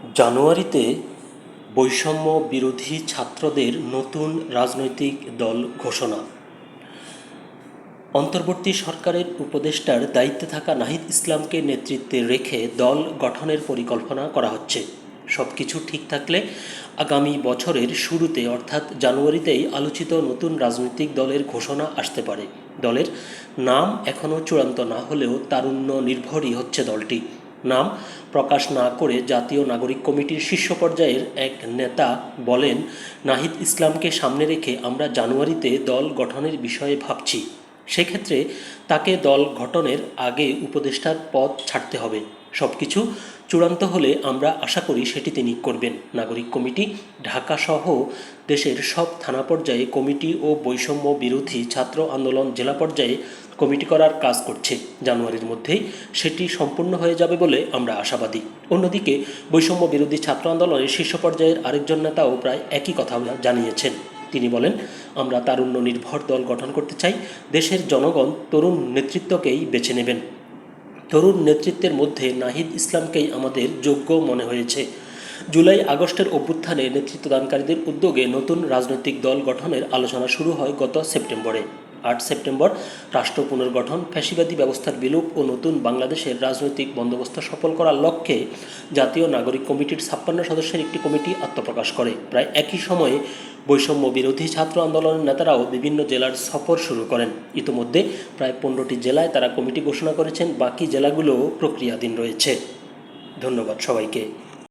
জানুয়ারিতে বৈষম্য বিরোধী ছাত্রদের নতুন রাজনৈতিক দল ঘোষণা। অন্তর্বর্তী সরকারের উপদেষ্টার দায়িত্বে থাকা নাহিদ ইসলামকে নেতৃত্বে রেখে দল গঠনের পরিকল্পনা করা হচ্ছে। সব কিছু ঠিক থাকলে আগামী বছরের শুরুতে অর্থাৎ জানুয়ারিতেই আলোচিত নতুন রাজনৈতিক দলের ঘোষণা আসতে পারে। দলের নাম এখনও চূড়ান্ত না হলেও তারুণ্য নির্ভরই হচ্ছে দলটি। নাম প্রকাশ না করে জাতীয় নাগরিক কমিটির শীর্ষ পর্যায়ের এক নেতা বলেন, নাহিদ ইসলামকে সামনে রেখে আমরা জানুয়ারিতে দল গঠনের বিষয়ে ভাবছি। সেক্ষেত্রে তাকে দল গঠনের আগে উপদেষ্টার পদ ছাড়তে হবে। সব কিছু চূড়ান্ত হলে আমরা আশা করি সেটি তিনি করবেন। নাগরিক কমিটি ঢাকাসহ দেশের সব থানা পর্যায়ে কমিটি ও বৈষম্য বিরোধী ছাত্র আন্দোলন জেলা পর্যায়ে কমিটি করার কাজ করছে। জানুয়ারির মধ্যেই সেটি সম্পূর্ণ হয়ে যাবে বলে আমরা আশাবাদী। অন্যদিকে বৈষম্য বিরোধী ছাত্র আন্দোলনের শীর্ষ পর্যায়ের আরেকজন নেতাও প্রায় একই কথা জানিয়েছেন। তিনি বলেন, আমরা তারুণ্য নির্ভর দল গঠন করতে চাই। দেশের জনগণ তরুণ নেতৃত্বকেই বেছে নেবেন। তরুণ নেতৃত্বের মধ্যে নাহিদ ইসলামকেই আমাদের যোগ্য মনে হয়েছে। জুলাই আগস্টের অভ্যুত্থানে নেতৃত্বদানকারীদের উদ্যোগে নতুন রাজনৈতিক দল গঠনের আলোচনা শুরু হয় গত সেপ্টেম্বরে। 8 সেপ্টেম্বর রাষ্ট্র পুনর্গঠন, ফ্যাসিবাদী ব্যবস্থার বিলোপ ও নতুন বাংলাদেশের রাজনৈতিক বন্দোবস্ত সফল করার লক্ষ্যে জাতীয় নাগরিক কমিটির 56 সদস্যের একটি কমিটি আত্মপ্রকাশ করে। প্রায় একই সময়ে বৈষম্য বিরোধী ছাত্র আন্দোলনের নেতারাও বিভিন্ন জেলার সফর শুরু করেন। ইতোমধ্যে প্রায় 15টি জেলায় তারা কমিটি ঘোষণা করেছেন, বাকি জেলাগুলোও প্রক্রিয়াধীন রয়েছে। ধন্যবাদ সবাইকে।